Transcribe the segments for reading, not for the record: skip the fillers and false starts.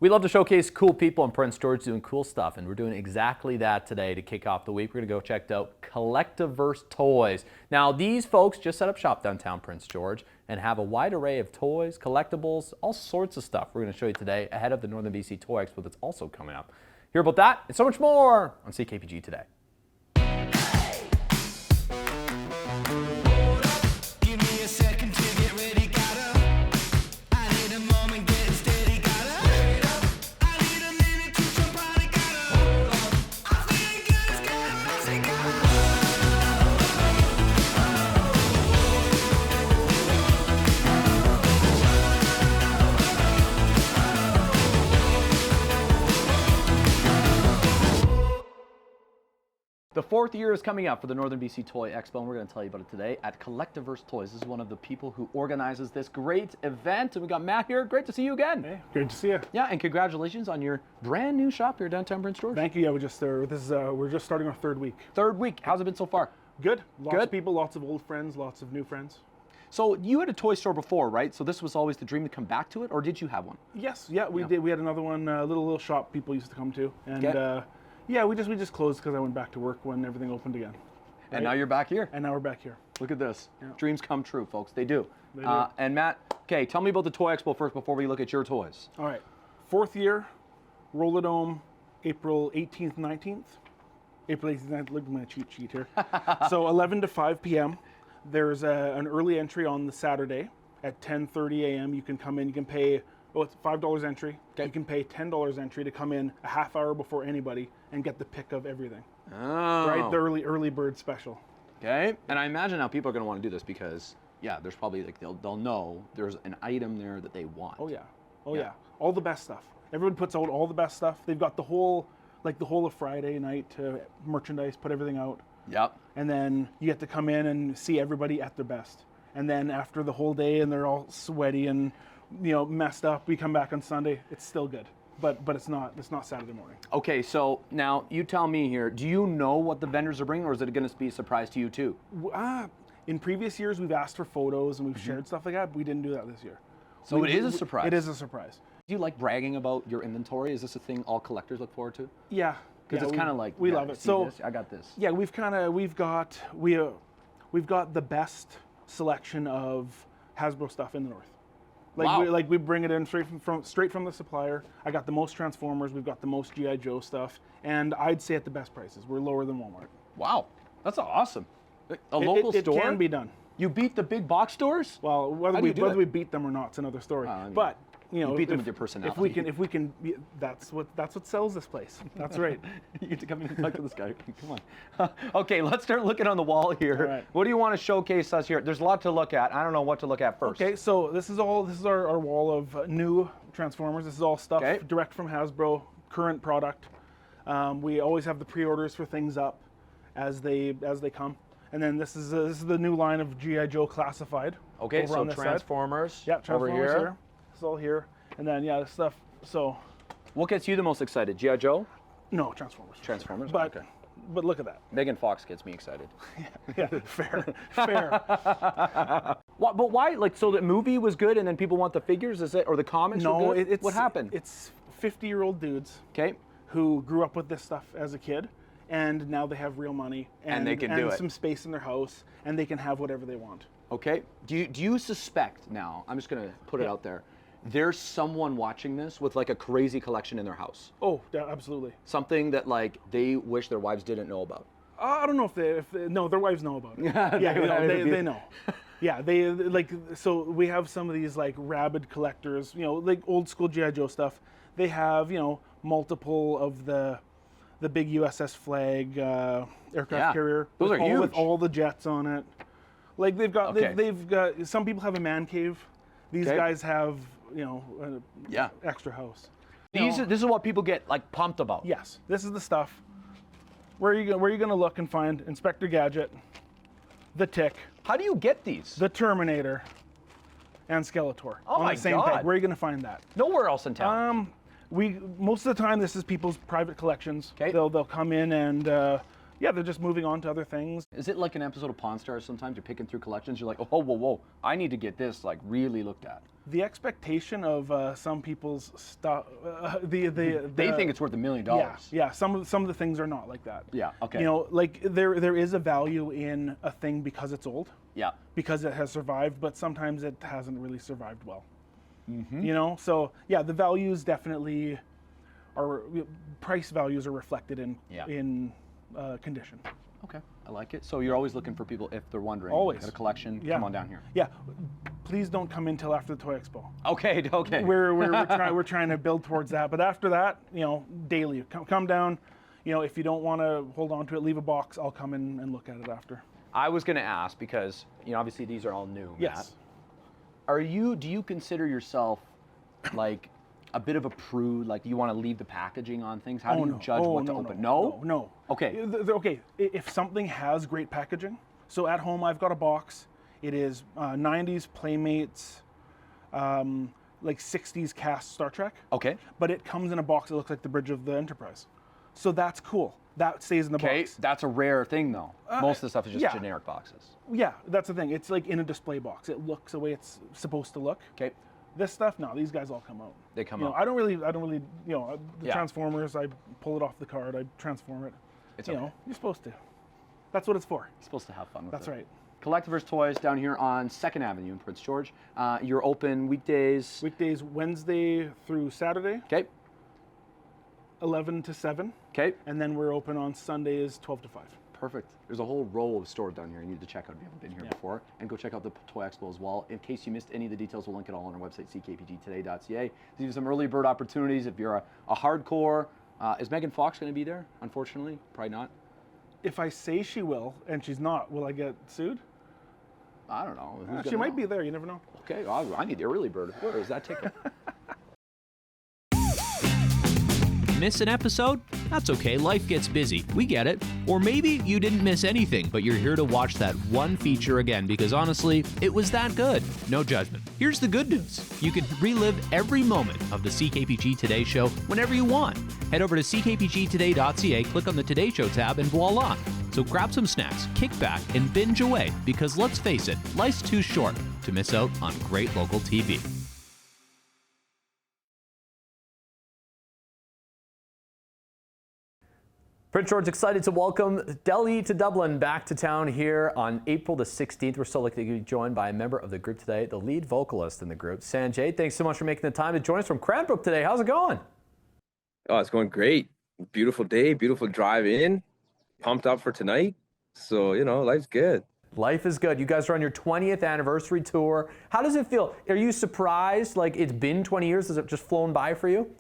We love to showcase cool people in Prince George doing cool stuff, and we're doing exactly that today to kick off the week. We're going to go check out Collectoverse Toys. Now, these folks just set up shop downtown Prince George and have a wide array of toys, collectibles, all sorts of stuff we're going to show you today ahead of the Northern BC Toy Expo that's also coming up. Hear about that and so much more on CKPG Today. The fourth year is coming up for the Northern BC Toy Expo, and we're going to tell you about it today at Collectoverse Toys. This is one of the people who organizes this great event, and we got Matt here. Great to see you again. Hey, great to see you. Yeah, and congratulations on your brand new shop here downtown Prince George. Thank you. Yeah, we're just starting our third week. Third week. How's it been so far? Good. Lots of people, lots of old friends, lots of new friends. So you had a toy store before, right? So this was always the dream to come back to it, or did you have one? Yes. Yeah, we did. We had another one, little shop people used to come to, and. Yeah, we just closed because I went back to work when everything opened again. And now you're back here. And now we're back here. Look at this. Yeah. Dreams come true, folks. They do. They do. And Matt, okay, tell me about the Toy Expo first before we look at your toys. All right. Fourth year, Rollodome, April 18th, 19th. April 18th, 19th. Look at my cheat sheet here. So 11 to 5 p.m. There's an early entry on the Saturday at 10:30 a.m. You can come in. You can pay. Oh, it's $5 entry. Okay. You can pay $10 entry to come in a half hour before anybody and get the pick of everything. Oh. Right, the early bird special. Okay, and I imagine now people are going to want to do this because, yeah, there's probably like they'll know there's an item there that they want. Oh yeah, yeah. All the best stuff. Everyone puts out all the best stuff. They've got the whole of Friday night to merchandise, put everything out. Yep. And then you get to come in and see everybody at their best. And then after the whole day and they're all sweaty and messed up, we come back on Sunday, it's still good. But it's not Saturday morning. Okay, so now you tell me here, do you know what the vendors are bringing, or is it going to be a surprise to you too? In previous years, we've asked for photos and we've shared stuff like that, but we didn't do that this year. So it is a surprise? It is a surprise. Do you like bragging about your inventory? Is this a thing all collectors look forward to? Yeah. Because it's kind of like, we love it. So I got this. Yeah, we've got the best selection of Hasbro stuff in the north. We bring it in straight from the supplier. I got the most Transformers. We've got the most G.I. Joe stuff, and I'd say at the best prices. We're lower than Walmart. Wow, that's awesome. A local store. It can be done. You beat the big box stores? Well, whether we beat them or not, it's another story. But you beat them with your personality. If we can, that's what sells this place. That's right. You get to come in and talk to this guy. Come on. Okay, let's start looking on the wall here. All right. What do you want to showcase us here? There's a lot to look at. I don't know what to look at first. Okay, so this is our wall of new Transformers. This is all stuff direct from Hasbro, current product. We always have the pre-orders for things up as they come. And then this is the new line of G.I. Joe classified. Okay, so Transformers. Side. Yeah, Transformers over here. It's all here. And then this stuff. So, what gets you the most excited? G.I. Joe? No, Transformers. Transformers. But okay. But look at that. Megan Fox gets me excited. Yeah, fair. But why? Like, so the movie was good, and then people want the figures? Is it, or the comics? No, were good? What happened? It's 50-year-old dudes. Okay. Who grew up with this stuff as a kid, and now they have real money and they can do it. Some space in their house, and they can have whatever they want. Okay. Do you suspect now? I'm just gonna put it out there. There's someone watching this with like a crazy collection in their house. Oh, yeah, absolutely. Something that like they wish their wives didn't know about. I don't know if no, their wives know about it. Yeah, they know. Yeah, they like, so we have some of these like rabid collectors, like old school G.I. Joe stuff. They have, multiple of the big USS Flag aircraft carrier. Those are huge. With all the jets on it. Like they've got some people have a man cave. These guys have extra house. This is what people get like pumped about. Yes, this is the stuff. Where are you going to look and find Inspector Gadget, the Tick? How do you get these? The Terminator, and Skeletor. Oh on my the same God! Peg. Where are you going to find that? Nowhere else in town. Most of the time this is people's private collections. Okay. They'll come in and yeah, they're just moving on to other things. Is it like an episode of Pawn Stars? Sometimes you're picking through collections, you're like, oh, whoa, I need to get this like really looked at. The expectation of some people's stuff, They think it's worth $1 million. Yeah. Some of the things are not like that. Yeah. Okay. You know, like there is a value in a thing because it's old. Yeah. Because it has survived, but sometimes it hasn't really survived well. You know, so yeah, the values definitely are, price values are reflected in condition. Okay, I like it. So you're always looking for people, if they're wondering, Always. got a collection, Yeah. come on down here. Yeah, please don't come in till after the Toy Expo. Okay. We're trying to build towards that, but after that, you know, daily, come down. You know, if you don't want to hold on to it, leave a box. I'll come in and look at it after. I was going to ask because, you know, obviously these are all new. Yes. Matt. Do you consider yourself like a bit of a prude? Like, do you want to leave the packaging on things? How do you judge what to open? No. Okay. Okay. If something has great packaging, so at home I've got a box. It is 90s Playmates, like 60s cast Star Trek. Okay. But it comes in a box that looks like the bridge of the Enterprise. So that's cool. That stays in the Okay, box. that's a rare thing though. Most of the stuff is just generic boxes. Yeah, that's the thing. It's like in a display box. It looks the way it's supposed to look. Okay. This stuff, no, these guys all come out. They come out. out. I don't really, you know, the Transformers, I pull it off the card, I transform it. It's you know, you're supposed to. That's what it's for. You're supposed to have fun with That's it. right. Collectoverse Toys down here on 2nd Avenue in Prince George. You're open weekdays. Weekdays, Wednesday through Saturday. Okay. 11 to 7. Okay. And then we're open on Sundays, 12 to 5. Perfect. There's a whole row of stores down here you need to check out if you haven't been here before. And go check out the Toy Expo as well. In case you missed any of the details, we'll link it all on our website, ckpgtoday.ca. These are some early bird opportunities if you're a hardcore. Is Megan Fox going to be there? Unfortunately, probably not. If I say she will, and she's not, will I get sued? I don't know. She might be there. You never know. Okay, I need the early bird. Where is that ticket? Miss an episode? That's okay, life gets busy. We get it. Or maybe you didn't miss anything, but you're here to watch that one feature again because honestly, it was that good. No judgment. Here's the good news. You can relive every moment of the CKPG Today Show whenever you want. Head over to ckpgtoday.ca, click on the Today Show tab, and voila. So grab some snacks, kick back, and binge away because let's face it, life's too short to miss out on great local TV. Prince George excited to welcome Delhi to Dublin back to town here on April the 16th. We're so lucky to be joined by a member of the group today, the lead vocalist in the group, Sanjay. Thanks so much for making the time to join us from Cranbrook today. How's it going? Oh, it's going great. Beautiful day, beautiful drive in. Pumped up for tonight. So, you know, life's good. Life is good. You guys are on your 20th anniversary tour. How does it feel? Are you surprised? Like it's been 20 years? Has it just flown by for you?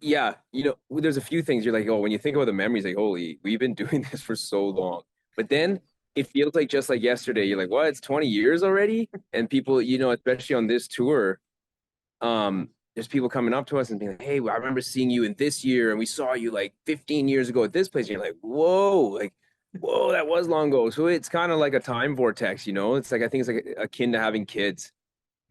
Yeah, you know, there's a few things you're like, oh, when you think about the memories, like, holy, we've been doing this for so long. But then it feels like just like yesterday, you're like, what, it's 20 years already? And people, you know, especially on this tour, there's people coming up to us and being like, hey, I remember seeing you in this year and we saw you like 15 years ago at this place. And you're like, whoa, that was long ago. So it's kind of like a time vortex, you know? It's like, I think it's like akin to having kids.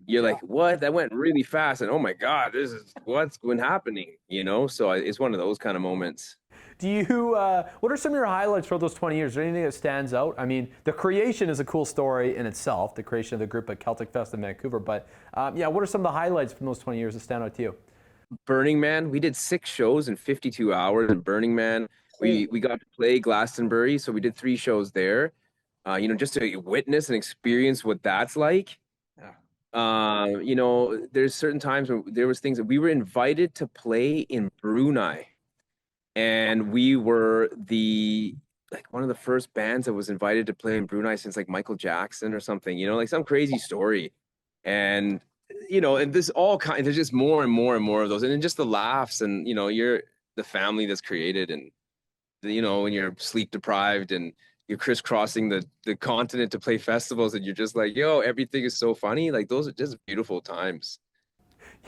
You're like, what? That went really fast. And oh my God, this is what's been happening, you know? So it's one of those kind of moments. Do you, what are some of your highlights for those 20 years? Is there anything that stands out? I mean, the creation is a cool story in itself, the creation of the group at Celtic Fest in Vancouver. But yeah, what are some of the highlights from those 20 years that stand out to you? Burning Man, we did 6 shows in 52 hours in Burning Man. We got to play Glastonbury, so we did 3 shows there. You know, just to witness and experience what that's like. You know, there's certain times when there was things that we were invited to play in Brunei, and we were one of the first bands that was invited to play in Brunei since like Michael Jackson or something, you know, like some crazy story. And you know, and there's just more and more and more of those, and then just the laughs, and you know, you're the family that's created, and you know, when you're sleep deprived and you're crisscrossing the continent to play festivals, and you're just like, yo, everything is so funny. Like those are just beautiful times.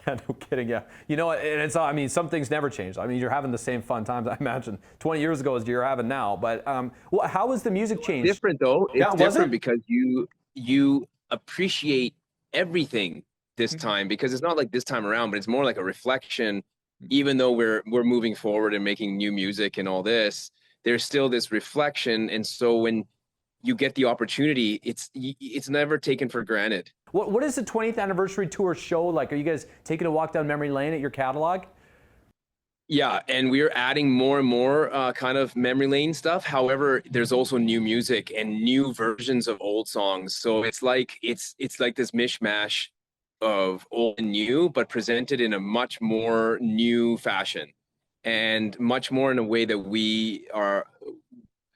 Yeah, no kidding. Yeah, you know, and it's, I mean, some things never change. I mean, you're having the same fun times, I imagine, 20 years ago as you're having now. But how has the music changed? Different though. It's different because you appreciate everything this time, because it's not like this time around, but it's more like a reflection. Even though we're moving forward and making new music and all this, there's still this reflection. And so when you get the opportunity, it's never taken for granted. What is the 20th anniversary tour show like? Are you guys taking a walk down memory lane at your catalog? Yeah, and we're adding more and more kind of memory lane stuff. However, there's also new music and new versions of old songs. So it's like this mishmash of old and new, but presented in a much more new fashion, and much more in a way that we are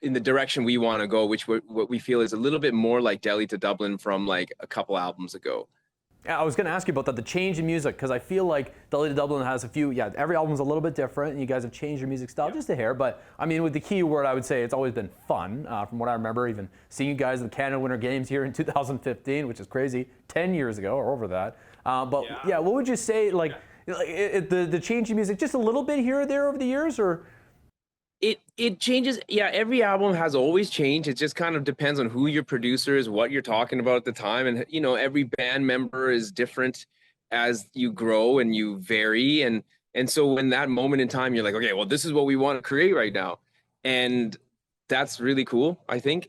in the direction we want to go, which what we feel is a little bit more like Delhi to Dublin from like a couple albums ago. I was going to ask you about that, the change in music, because I feel like Delhi to Dublin has a few, every album's a little bit different, and you guys have changed your music style just a hair, but I mean, with the key word, I would say it's always been fun, from what I remember, even seeing you guys at the Canada Winter Games here in 2015, which is crazy, 10 years ago, or over that. What would you say, like the change in music, just a little bit here or there over the years, or? It changes. Yeah, every album has always changed. It just kind of depends on who your producer is, what you're talking about at the time. And, every band member is different as you grow and you vary. And so when that moment in time, you're like, okay, well, this is what we want to create right now. And that's really cool, I think.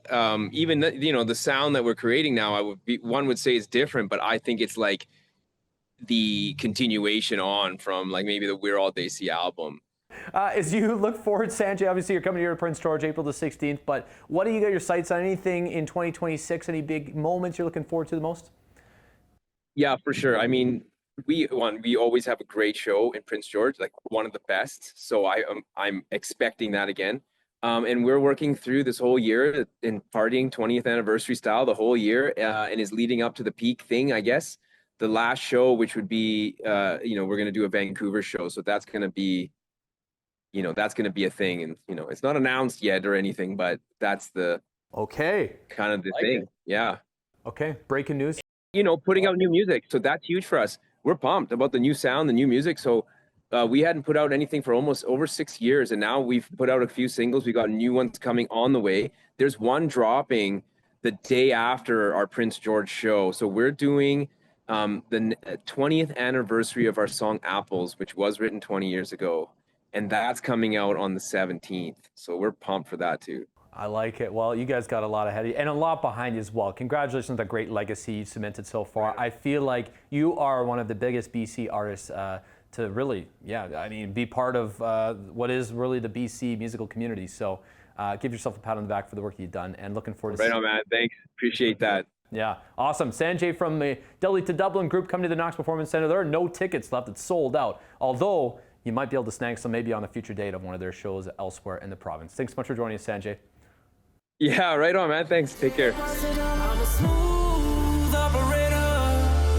Even, the sound that we're creating now, one would say is different, but I think it's like the continuation on from like maybe the We're All They See album. As you look forward, Sanjay, obviously you're coming here to Prince George April the 16th, but what do you got your sights on? Anything in 2026? Any big moments you're looking forward to the most? Yeah, for sure. I mean, we always have a great show in Prince George, like one of the best. So I'm expecting that again. And we're working through this whole year in partying 20th anniversary style the whole year, and is leading up to the peak thing, I guess. The last show, which would be, we're going to do a Vancouver show. So that's going to be a thing. And, it's not announced yet or anything, but that's the kind of the thing. Yeah. Okay. Breaking news. Putting out new music. So that's huge for us. We're pumped about the new sound, the new music. So we hadn't put out anything for almost over 6 years. And now we've put out a few singles. We got new ones coming on the way. There's one dropping the day after our Prince George show. So we're doing the 20th anniversary of our song Apples, which was written 20 years ago. And that's coming out on the 17th. So we're pumped for that too. I like it. Well, you guys got a lot ahead of you and a lot behind you as well. Congratulations on the great legacy you've cemented so far. I feel like you are one of the biggest BC artists to really, be part of what is really the BC musical community. So give yourself a pat on the back for the work you've done, and looking forward to Right on, man. Thanks. Appreciate that. Yeah, awesome. Sanjay from the Delhi to Dublin group coming to the Knox Performance Center. There are no tickets left. It's sold out. Although you might be able to snag some maybe on a future date of one of their shows elsewhere in the province. Thanks so much for joining us, Sanjay. Yeah, right on, man. Thanks. Take care. I'm a smooth operator.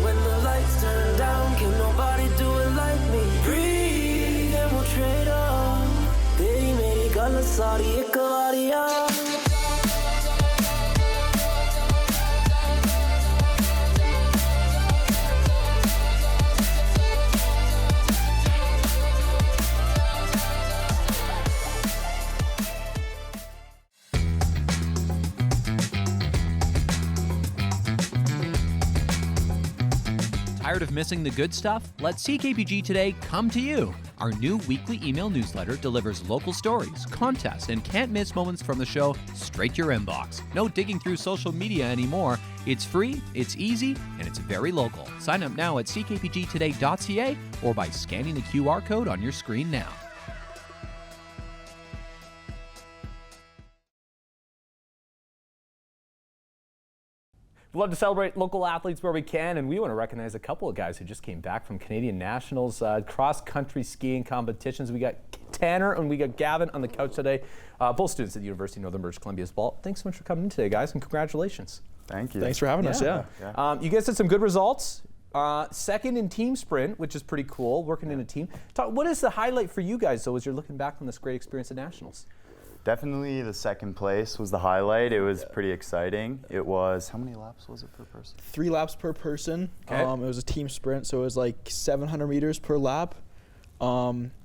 When the lights turn down, can nobody do it like me? Breathe and we'll trade on. Teri meri gal sari ek wari aa. Tired of missing the good stuff? Let CKPG Today come to you. Our new weekly email newsletter delivers local stories, contests, and can't-miss moments from the show straight to your inbox. No digging through social media anymore. It's free, it's easy, and it's very local. Sign up now at ckpgtoday.ca or by scanning the QR code on your screen now. We love to celebrate local athletes where we can, and we want to recognize a couple of guys who just came back from Canadian Nationals cross-country skiing competitions. We got Tanner and we got Gavin on the couch today, both students at the University of Northern British Columbia as well. Thanks so much for coming in today, guys, and congratulations. Thank you. Thanks for having us. Yeah. You guys had some good results. Second in team sprint, which is pretty cool, working in a team. What is the highlight for you guys, though, as you're looking back from this great experience at Nationals? Definitely the second place was the highlight. It was pretty exciting. It was, how many laps was it per person? 3 laps per person. Okay. It was a team sprint, so it was like 700 meters per lap.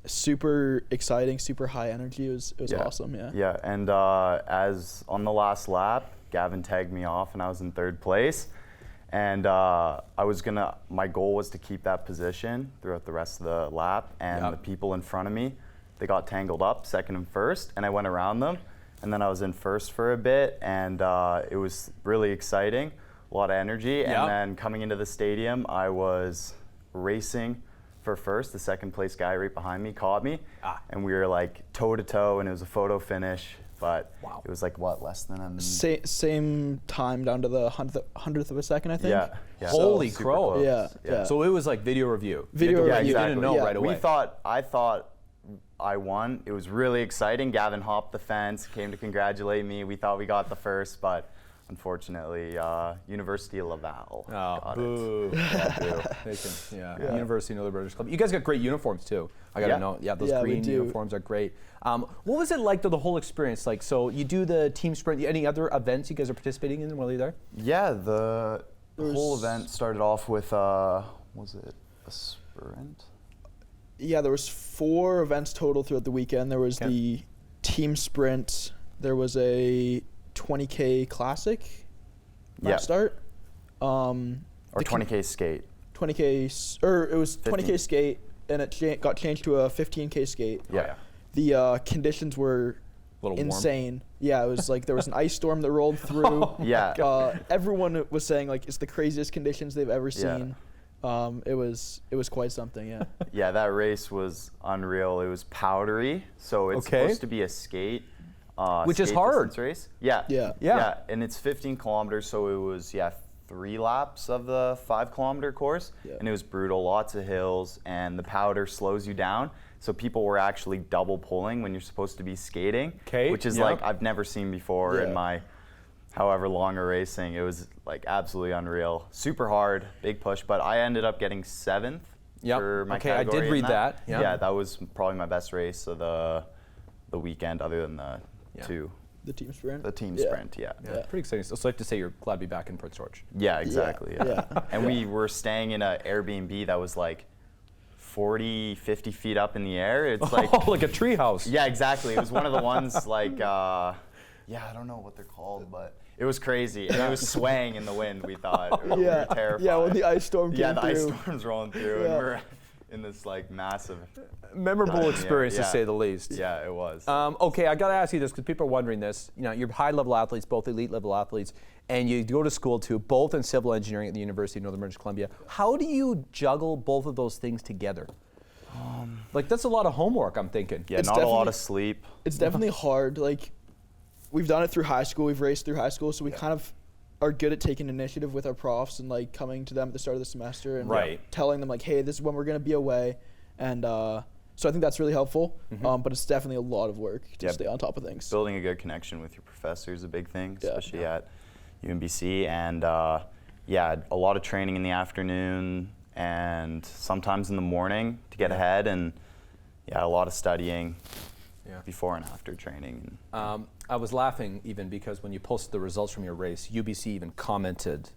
Super exciting, super high energy. It was awesome, yeah. Yeah, and as on the last lap, Gavin tagged me off and I was in 3rd place. And my goal was to keep that position throughout the rest of the lap, and the people in front of me they got tangled up, second and first, and I went around them. And then I was in first for a bit, and it was really exciting, a lot of energy. Yep. And then coming into the stadium, I was racing for first. The second place guy right behind me caught me, and we were like toe to toe, and it was a photo finish. But it was like what, less than a Same time down to the hundredth of a second, I think. yeah. Holy super crow. close. Yeah. So it was like video review. Video Yeah, review. exactly. You didn't know right away. I thought I won. It was really exciting. Gavin hopped the fence, came to congratulate me. We thought we got the first, but unfortunately, University of Laval got Boo. it. Yeah, boo. They can, University Northern British Club. You guys got great uniforms too. I gotta know. Yeah, those we green do. uniforms are great. What was it like, though, the whole experience? Like, so you do the team sprint. Any other events you guys are participating in while you're there? Yeah, the whole event started off with, was it a sprint? Yeah, there was 4 events total throughout the weekend. There was the team sprint. There was a 20K classic start. Or 20K skate. 20K, or it was 20K skate, and it got changed to a 15K skate. Yeah. The conditions were Little warm. insane. Yeah, it was like there was an ice storm that rolled through. Yeah. Everyone was saying like it's the craziest conditions they've ever seen. It was quite something. Yeah. Yeah, that race was unreal. It was powdery, so it's supposed to be a skate. Which is skate hard. distance race. Yeah, and it's 15 kilometers, so it was 3 laps of the 5-kilometer course, and it was brutal. Lots of hills, and the powder slows you down. So people were actually double pulling when you're supposed to be skating, which is like I've never seen before in my however long a racing. It was like absolutely unreal. Super hard, big push, but I ended up getting 7th for my category. I did read that. Yeah, that was probably my best race of the weekend, other than the 2. The team sprint. The team sprint, yeah. Pretty exciting. So it's like to say you're glad to be back in Prince George. Yeah, exactly. Yeah. And we were staying in an Airbnb that was like 40, 50 feet up in the air. It's like like a tree house. Yeah, exactly. It was one of the ones like, I don't know what they're called, but it was crazy. And it was swaying in the wind, we thought. We were terrified. Yeah, when the ice storm came through. Yeah, the ice storm's rolling through, and we're in this like massive... Memorable experience, to say the least. Yeah, it was. Okay, I got to ask you this, because people are wondering this. You know, you're high-level athletes, both elite-level athletes, and you go to school, too, both in civil engineering at the University of Northern British Columbia. How do you juggle both of those things together? Like, that's a lot of homework, I'm thinking. Yeah, not a lot of sleep. It's definitely hard. Like, we've done it through high school. We've raced through high school, so we kind of are good at taking initiative with our profs and, like, coming to them at the start of the semester and telling them, like, hey, this is when we're going to be away. And so I think that's really helpful, but it's definitely a lot of work to stay on top of things. Building a good connection with your professor is a big thing, especially at UNBC. And a lot of training in the afternoon and sometimes in the morning to get ahead, and a lot of studying before and after training. I was laughing even because when you posted the results from your race, UBC even commented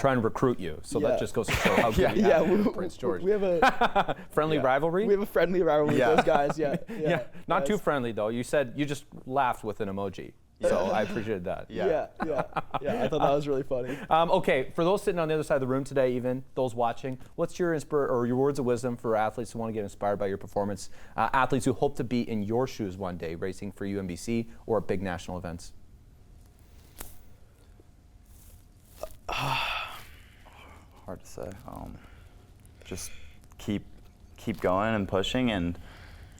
trying to recruit you. So that just goes to show how good you have in Prince George. We have a friendly rivalry? We have a friendly rivalry with those guys, Not too friendly, though. You said you just laughed with an emoji. So I appreciated that. Yeah, I thought that was really funny. Okay, for those sitting on the other side of the room today, even those watching, what's your your words of wisdom for athletes who want to get inspired by your performance? Athletes who hope to be in your shoes one day, racing for UNBC or at big national events? Hard to say. Just keep going and pushing, and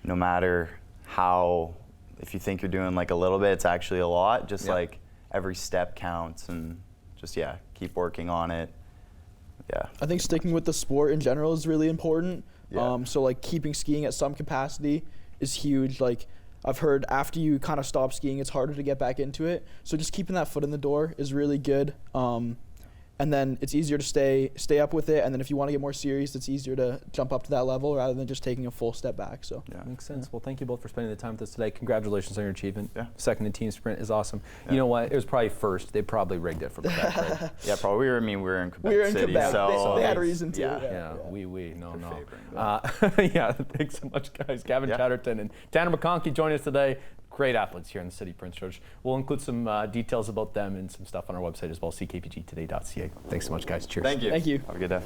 no matter how, if you think you're doing like a little bit, it's actually a lot. Just like every step counts, and just keep working on it. Yeah. I think sticking with the sport in general is really important. So like keeping skiing at some capacity is huge. Like I've heard after you kind of stop skiing, it's harder to get back into it. So just keeping that foot in the door is really good. And then it's easier to stay up with it. And then if you want to get more serious, it's easier to jump up to that level rather than just taking a full step back. So makes sense. Well, thank you both for spending the time with us today. Congratulations on your achievement. Second in team sprint is awesome. You know what? It was probably first. They probably rigged it for Quebec, right? Yeah, probably. We were in Quebec. We were in City, Quebec. So they had a reason to. No. Thanks so much, guys. Gavin Chatterton and Tanner McConkey joining us today. Great athletes here in the city of Prince George. We'll include some details about them and some stuff on our website as well, ckpgtoday.ca. Thanks so much, guys. Cheers. Thank you. Thank you. Have a good day.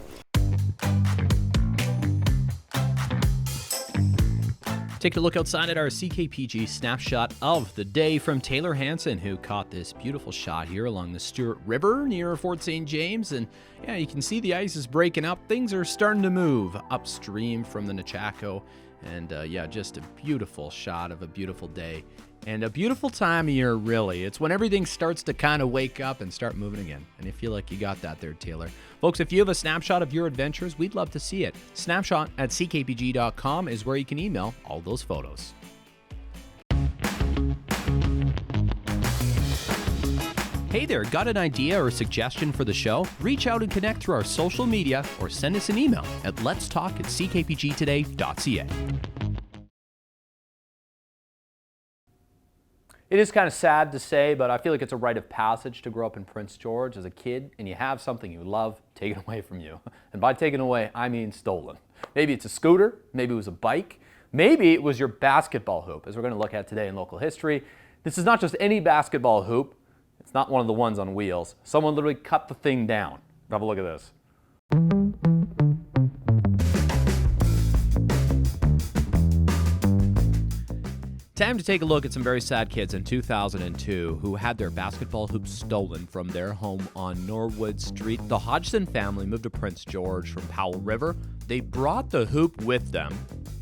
Take a look outside at our CKPG snapshot of the day from Taylor Hansen, who caught this beautiful shot here along the Stewart River near Fort St. James. And yeah, you can see the ice is breaking up. Things are starting to move upstream from the Nechako. And yeah, just a beautiful shot of a beautiful day. And a beautiful time of year, really. It's when everything starts to kind of wake up and start moving again. And I feel like you got that there, Taylor. Folks, if you have a snapshot of your adventures, we'd love to see it. Snapshot@ckpg.com is where you can email all those photos. Hey there, got an idea or suggestion for the show? Reach out and connect through our social media or send us an email at letstalk@ckpgtoday.ca. It is kind of sad to say, but I feel like it's a rite of passage to grow up in Prince George as a kid and you have something you love taken away from you. And by taken away, I mean stolen. Maybe it's a scooter, maybe it was a bike, maybe it was your basketball hoop, as we're going to look at today in local history. This is not just any basketball hoop. It's not one of the ones on wheels. Someone literally cut the thing down. Have a look at this. Time to take a look at some very sad kids in 2002 who had their basketball hoops stolen from their home on Norwood Street. The Hodgson family moved to Prince George from Powell River. They brought the hoop with them,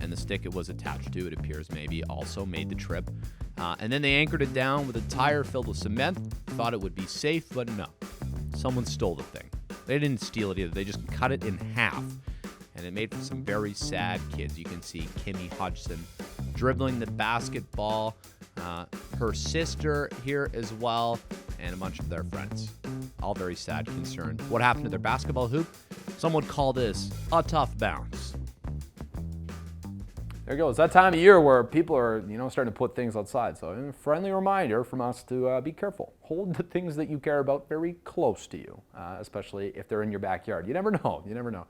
and the stick it was attached to, it appears, maybe also made the trip. And then they anchored it down with a tire filled with cement. Thought it would be safe, but no. Someone stole the thing. They didn't steal it either. They just cut it in half. And it made for some very sad kids. You can see Kimmy Hodgson dribbling the basketball, her sister here as well, and a bunch of their friends. All very sad, concerned. What happened to their basketball hoop? Some would call this a tough bounce. There you go. It's that time of year where people are, starting to put things outside. So a friendly reminder from us to be careful. Hold the things that you care about very close to you, especially if they're in your backyard. You never know. You never know.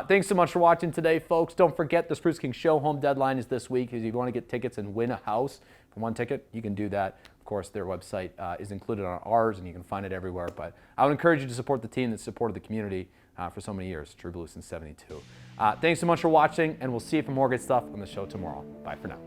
Thanks so much for watching today, folks. Don't forget the Spruce King Show home deadline is this week. If you want to get tickets and win a house for one ticket, you can do that. Of course, their website is included on ours, and you can find it everywhere. But I would encourage you to support the team that supported the community for so many years, True Blue since '72. Thanks so much for watching, and we'll see you for more good stuff on the show tomorrow. Bye for now.